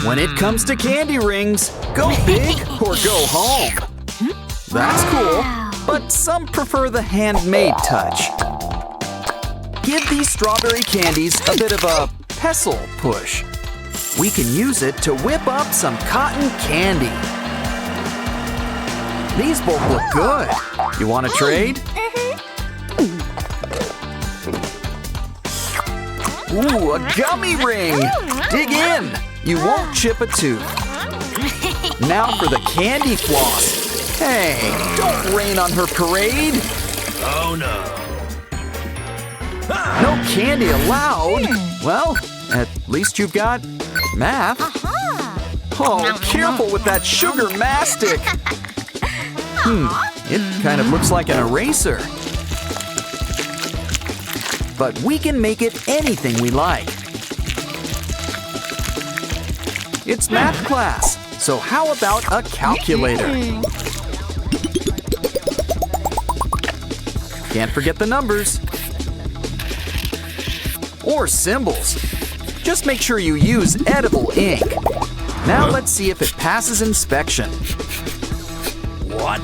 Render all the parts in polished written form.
When it comes to candy rings, go big or go home. That's cool, but some prefer the handmade touch. Give these strawberry candies a bit of a pestle push. We can use it to whip up some cotton candy. These both look good. You want to trade? Ooh, a gummy ring! Dig in! You won't chip a tooth. Now for the candy floss. Hey, don't rain on her parade. Oh no. No candy allowed. Well, at least you've got math. Oh, careful with that sugar mastic. It kind of looks like an eraser. But we can make it anything we like. It's math class, so how about a calculator? Can't forget the numbers. Or symbols. Just make sure you use edible ink. Now let's see if it passes inspection. What?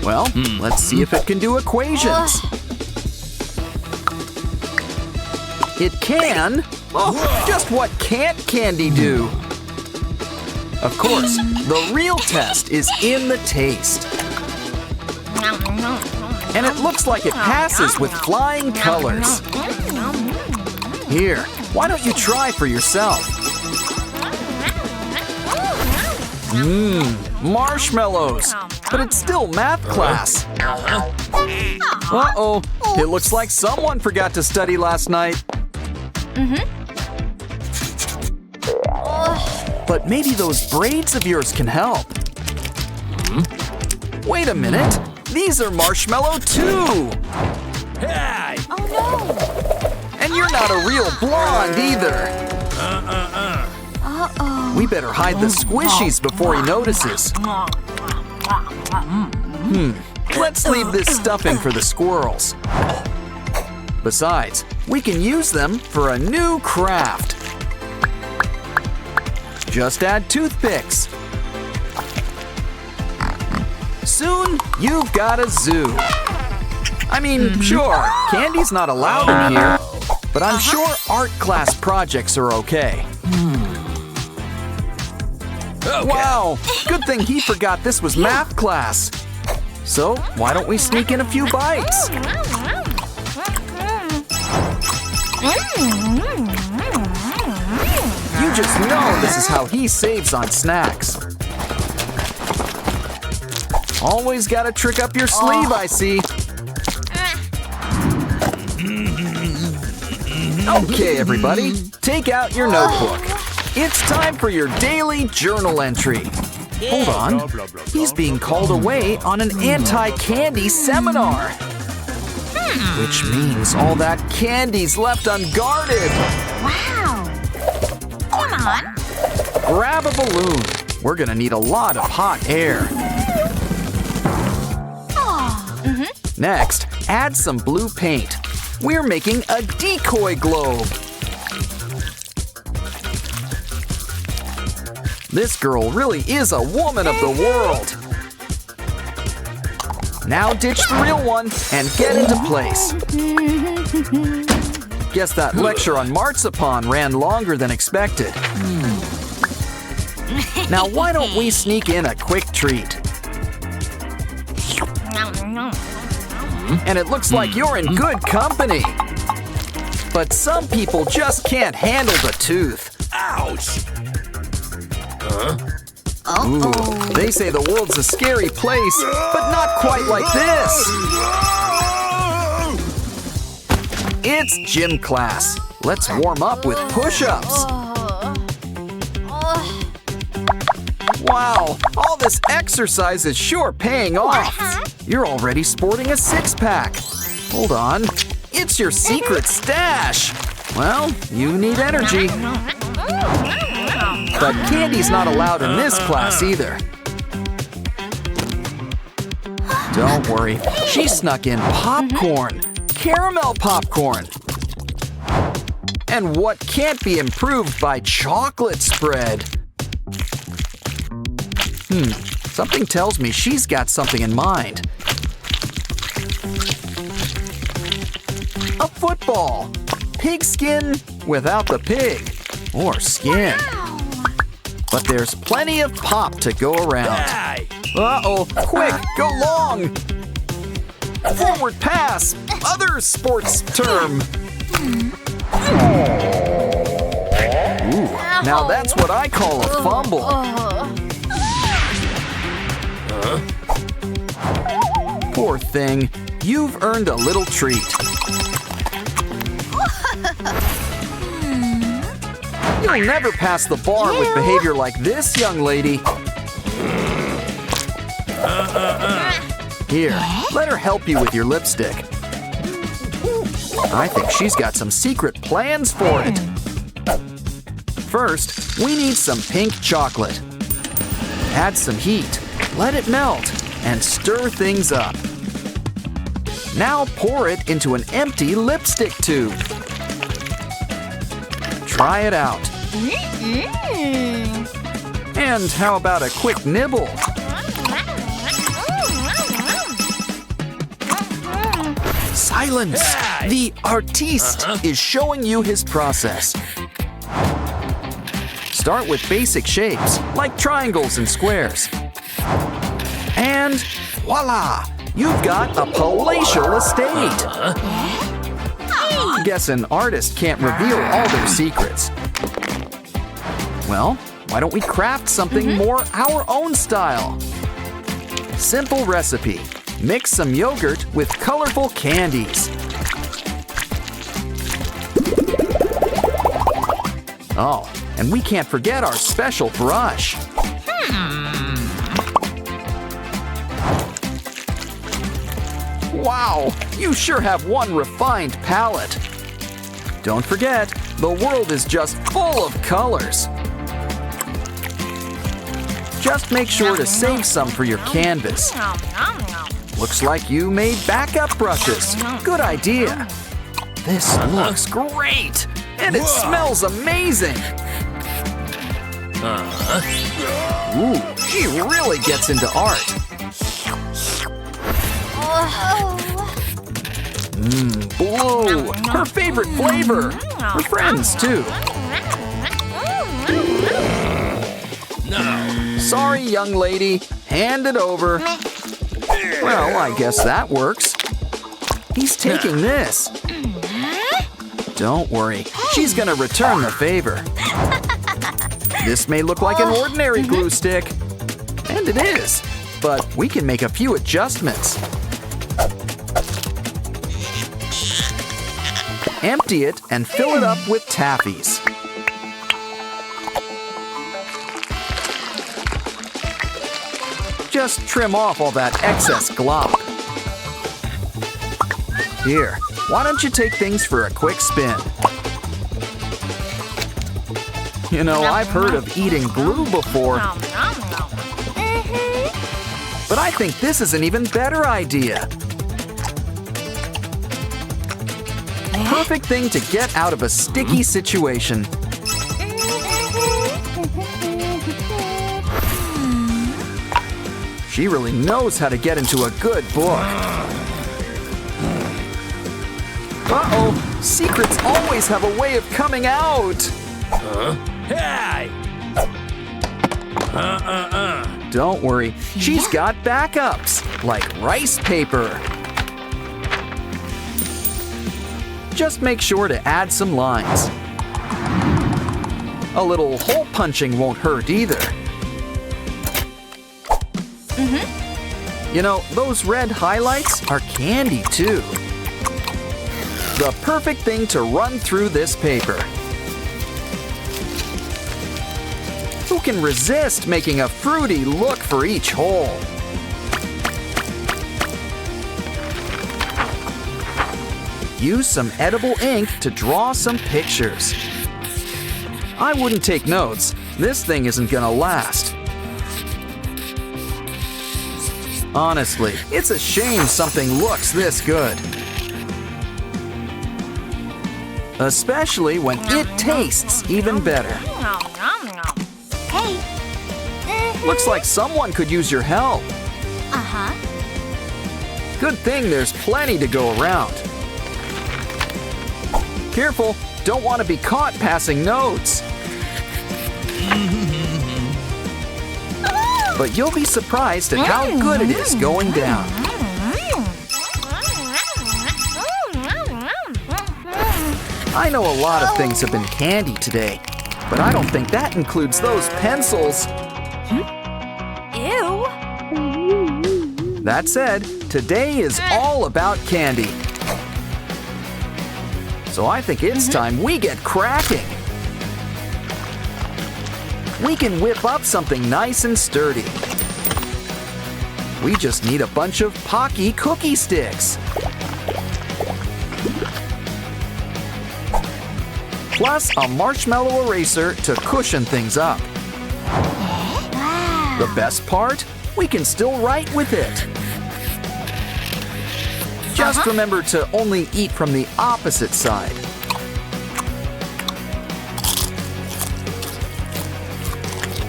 Well, let's see if it can do equations. It can. Oh, just what can't candy do? Of course, the real test is in the taste. And it looks like it passes with flying colors. Here, why don't you try for yourself? Marshmallows. But it's still math class. Uh-oh, it looks like someone forgot to study last night. But maybe those braids of yours can help. Wait a minute. These are marshmallow too. Hey! Oh no! And you're not a real blonde either. Uh-oh. We better hide the squishies before he notices. Let's leave this stuffing for the squirrels. Besides, we can use them for a new craft. Just add toothpicks. Soon, you've got a zoo. I mean, sure, candy's not allowed in here, but I'm sure art class projects are okay. Wow, good thing he forgot this was math class. So, why don't we sneak in a few bites? You just know this is how he saves on snacks. Always gotta trick up your sleeve, I see. Okay, everybody, take out your notebook. It's time for your daily journal entry. Hold on, he's being called away on an anti-candy seminar. Which means all that candy's left unguarded. Wow! Come on. Grab a balloon. We're gonna need a lot of hot air. Next, add some blue paint. We're making a decoy globe. This girl really is a woman of the world. Now ditch the real one and get into place. Guess that lecture on marzipan ran longer than expected. Now why don't we sneak in a quick treat? And it looks like you're in good company. But some people just can't handle the tooth. Ouch! Ooh, they say the world's a scary place, but not quite like this. It's gym class. Let's warm up with push-ups. Wow, all this exercise is sure paying off. You're already sporting a six-pack. Hold on, it's your secret stash. Well, you need energy. But candy's not allowed in this class either. Don't worry, she snuck in popcorn. Caramel popcorn. And what can't be improved by chocolate spread? Something tells me she's got something in mind. A football. Pigskin without the pig. Or skin. But there's plenty of pop to go around. Hey! Uh-oh, quick, go long! Forward pass, other sports term. Ooh, now that's what I call a fumble. Poor thing, you've earned a little treat. You'll never pass the bar with behavior like this, young lady. Here, let her help you with your lipstick. I think she's got some secret plans for it. First, we need some pink chocolate. Add some heat, let it melt, and stir things up. Now pour it into an empty lipstick tube. Try it out. And how about a quick nibble? Silence! Hey! The artiste is showing you his process. Start with basic shapes, like triangles and squares. And voila! You've got a palatial estate! Guess an artist can't reveal all their secrets. Well, why don't we craft something more our own style? Simple recipe. Mix some yogurt with colorful candies. Oh, and we can't forget our special brush. Wow, you sure have one refined palette. Don't forget, the world is just full of colors. Just make sure to save some for your canvas. Looks like you made backup brushes. Good idea. This looks great, and it smells amazing. Ooh, she really gets into art. Blue, her favorite flavor. Her friends, too. No. Sorry, young lady. Hand it over. Well, I guess that works. He's taking this. Don't worry, she's gonna return the favor. This may look like an ordinary glue stick. And it is. But we can make a few adjustments. Empty it and fill it up with taffies. Just trim off all that excess glop. Here, why don't you take things for a quick spin? You know, I've heard of eating glue before, but I think this is an even better idea. Perfect thing to get out of a sticky situation. She really knows how to get into a good book. Uh-oh, secrets always have a way of coming out. Hey! Don't worry, she's got backups, like rice paper. Just make sure to add some lines. A little hole punching won't hurt either. You know, those red highlights are candy too. The perfect thing to run through this paper. Who can resist making a fruity look for each hole? Use some edible ink to draw some pictures. I wouldn't take notes. This thing isn't gonna last. Honestly, it's a shame something looks this good. Especially when it tastes even better. Hey. Looks like someone could use your help. Uh-huh. Good thing there's plenty to go around. Careful, don't want to be caught passing notes. But you'll be surprised at how good it is going down. I know a lot of things have been candy today, but I don't think that includes those pencils. Ew. That said, today is all about candy. So I think it's time we get cracking. We can whip up something nice and sturdy. We just need a bunch of Pocky cookie sticks. Plus a marshmallow eraser to cushion things up. Wow. The best part? We can still write with it. Just remember to only eat from the opposite side.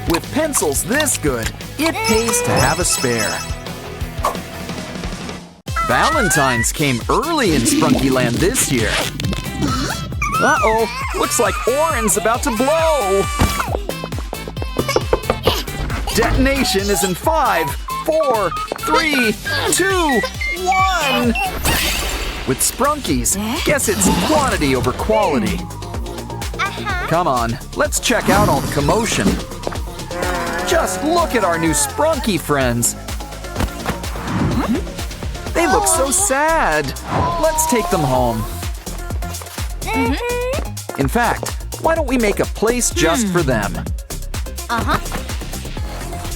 With pencils this good, it pays to have a spare. Valentine's came early in Sprunky Land this year. Uh-oh, looks like Oren's about to blow. Detonation is in 5, 4, 3, 2, 1. With Sprunkies, guess it's quantity over quality. Come on, let's check out all the commotion. Just look at our new Sprunky friends. They look so sad. Let's take them home. In fact, why don't we make a place just for them?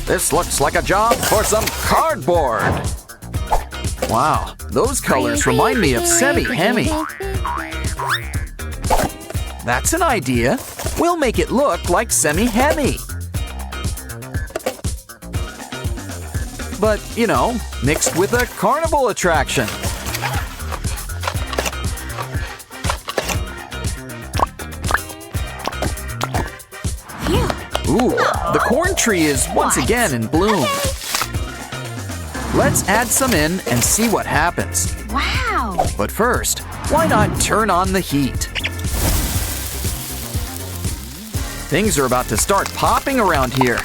This looks like a job for some cardboard. Wow, those colors remind me of semi-hemi. That's an idea. We'll make it look like semi-hemi. But, you know, mixed with a carnival attraction. Ooh, the corn tree is once again in bloom. Let's add some in and see what happens. Wow. But first, why not turn on the heat? Things are about to start popping around here.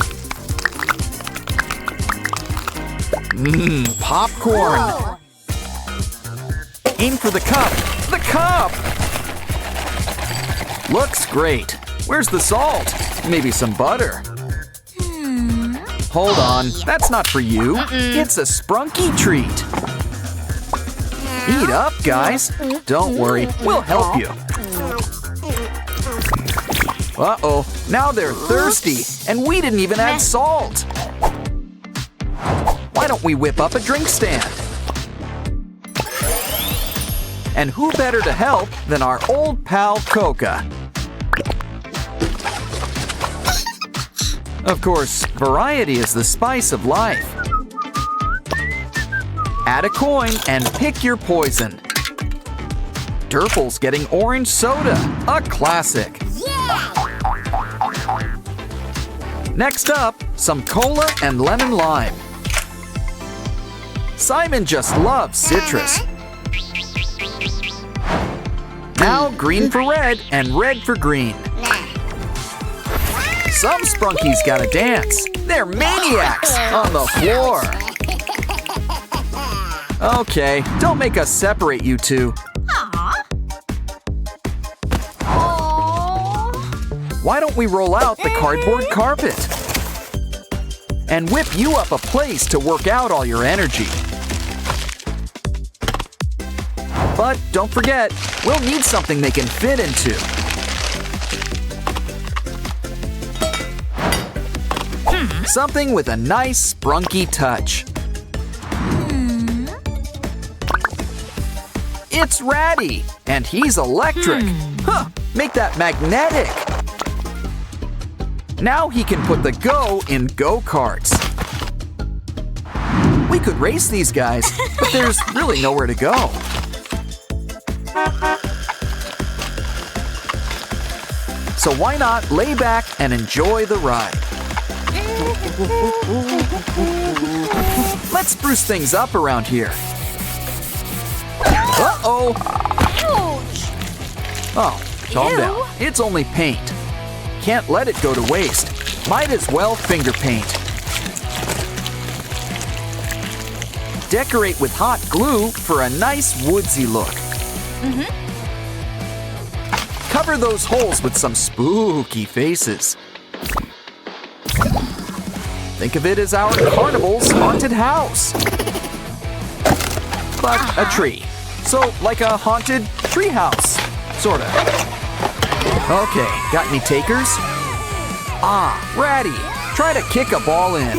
Popcorn. Whoa. Aim for the cup. The cup! Looks great. Where's the salt? Maybe some butter. Hold on, that's not for you. It's a Sprunky treat. Eat up, guys. Don't worry, we'll help you. Uh-oh, now they're thirsty, and we didn't even add salt. Why don't we whip up a drink stand? And who better to help than our old pal Coca? Of course, variety is the spice of life. Add a coin and pick your poison. Durple's getting orange soda, a classic. Next up, some cola and lemon lime. Simon just loves citrus. Now green for red and red for green. Some Sprunkies gotta dance. They're maniacs on the floor. Okay, don't make us separate you two. Why don't we roll out the cardboard carpet? And whip you up a place to work out all your energy. But don't forget, we'll need something they can fit into. Something with a nice Sprunky touch. It's Ratty, and he's electric. Huh, make that magnetic. Now he can put the go in go-karts. We could race these guys, but there's really nowhere to go. So why not lay back and enjoy the ride? Let's spruce things up around here. Uh-oh! Ouch! Oh, calm Ew. down. It's only paint. Can't let it go to waste. Might as well finger paint. Decorate with hot glue for a nice woodsy look. Cover those holes with some spooky faces. Think of it as our Carnival's haunted house. But a tree. So like a haunted tree house. Sorta. Okay, got any takers? Ah, Ratty, try to kick a ball in.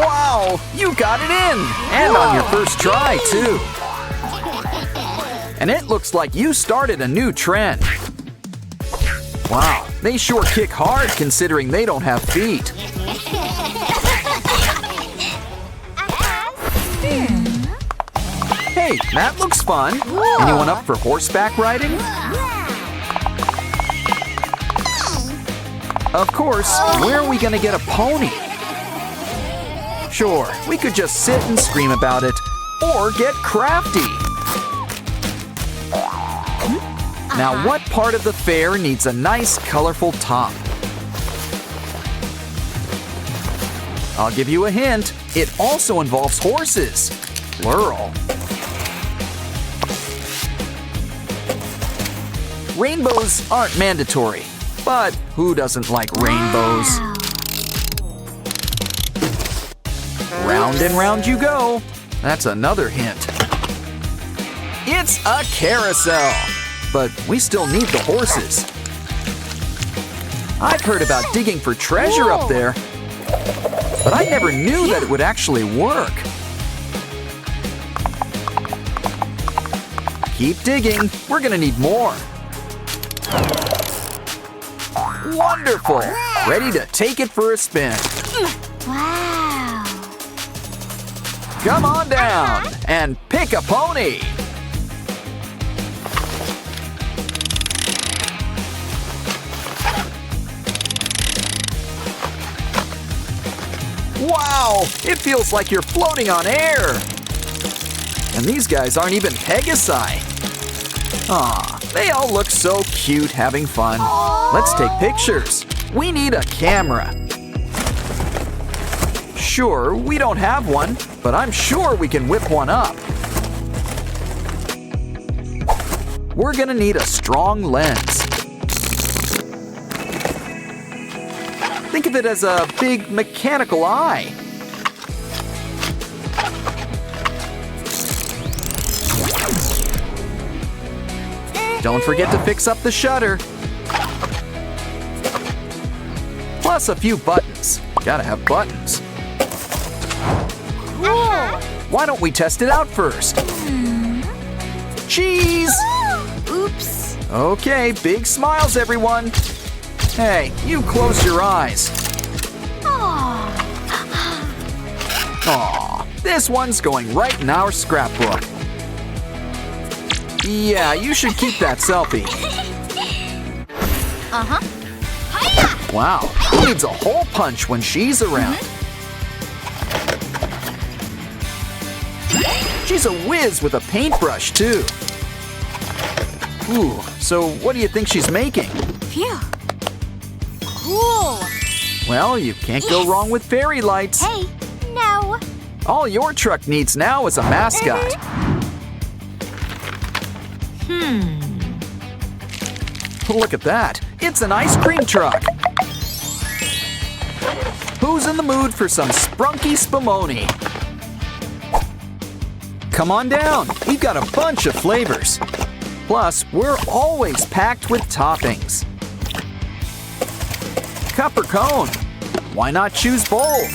Wow, you got it in! And on your first try, too. And it looks like you started a new trend. Wow, they sure kick hard considering they don't have feet. Hey, that looks fun. Anyone up for horseback riding? Of course, where are we gonna get a pony? Sure, we could just sit and scream about it, or get crafty. Now, what part of the fair needs a nice, colorful top? I'll give you a hint. It also involves horses. Plural. Rainbows aren't mandatory, but who doesn't like rainbows? Wow. Round and round you go. That's another hint. It's a carousel, but we still need the horses. I've heard about digging for treasure up there, but I never knew that it would actually work. Keep digging, we're gonna need more. Wonderful! Ready to take it for a spin. Wow. Come on down and pick a pony. Wow, it feels like you're floating on air. And these guys aren't even Pegasi. Aw, they all look so cute having fun. Let's take pictures. We need a camera. Sure, we don't have one, but I'm sure we can whip one up. We're gonna need a strong lens. Think of it as a big mechanical eye. Don't forget to fix up the shutter. Plus a few buttons. Gotta have buttons. Cool. Why don't we test it out first? Cheese! Oops. Okay, big smiles, everyone. Hey, you close your eyes. Aw. Aw, this one's going right in our scrapbook. Yeah, you should keep that selfie. Uh-huh. Wow, who needs a hole punch when she's around? She's a whiz with a paintbrush, too. Ooh, so what do you think she's making? Phew. Cool. Well, you can't go wrong with fairy lights. Hey, no. All your truck needs now is a mascot. Look at that. It's an ice cream truck. Who's in the mood for some Sprunki spumoni? Come on down. We've got a bunch of flavors. Plus, we're always packed with toppings. Cup or cone? Why not choose both?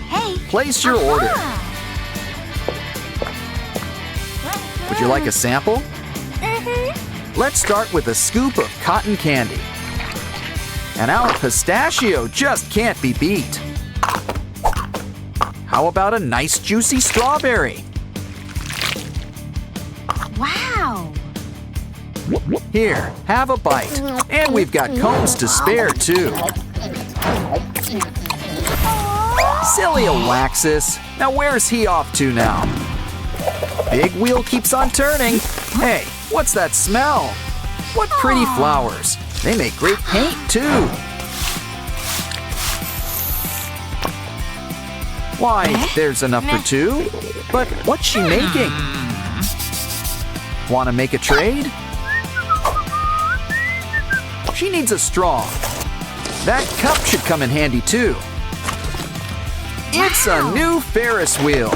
Hey. Place your order. Would you like a sample? Let's start with a scoop of cotton candy. And our pistachio just can't be beat. How about a nice juicy strawberry? Wow. Here, have a bite. And we've got combs to spare, too. Silly Alexis. Now where's he off to now? Big wheel keeps on turning. Hey, what's that smell? What pretty flowers. They make great paint, too. Why, there's enough for two. But what's she making? Want to make a trade? She needs a straw. That cup should come in handy, too. It's a new Ferris wheel.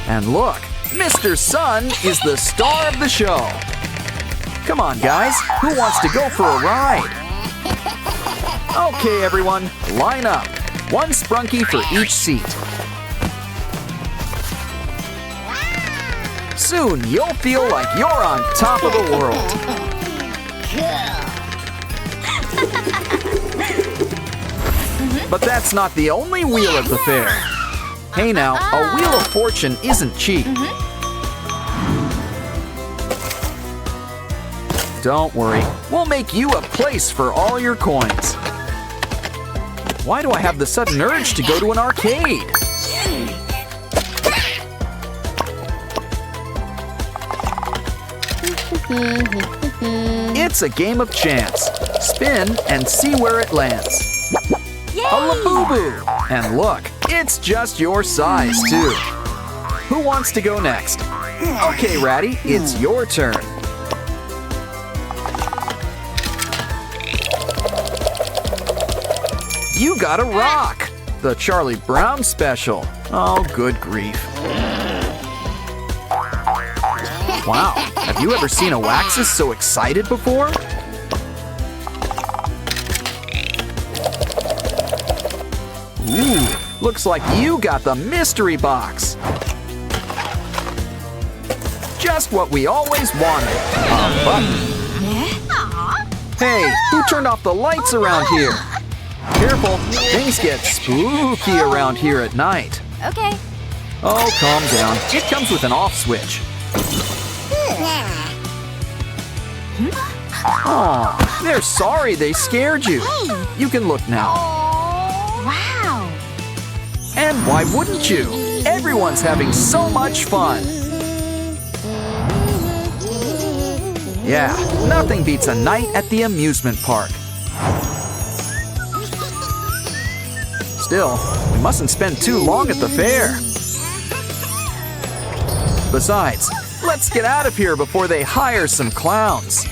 And look, Mr. Sun is the star of the show. Come on, guys. Who wants to go for a ride? Okay, everyone, line up. One Sprunki for each seat. Soon, you'll feel like you're on top of the world. But that's not the only wheel at the fair. Hey now, a wheel of fortune isn't cheap. Don't worry, we'll make you a place for all your coins. Why do I have the sudden urge to go to an arcade? It's a game of chance. Spin and see where it lands. A Labubu! And look, it's just your size, too. Who wants to go next? Okay, Ratty, it's your turn. You got a rock! The Charlie Brown special. Oh, good grief. Wow, have you ever seen a Waxus so excited before? Ooh, looks like you got the mystery box. Just what we always wanted. A button. Hey, who turned off the lights around here? Careful, things get spooky around here at night. Okay. Oh, calm down. It comes with an off switch. Aw, they're sorry they scared you. You can look now. Wow. And why wouldn't you? Everyone's having so much fun. Yeah, nothing beats a night at the amusement park. Still, we mustn't spend too long at the fair. Besides, let's get out of here before they hire some clowns.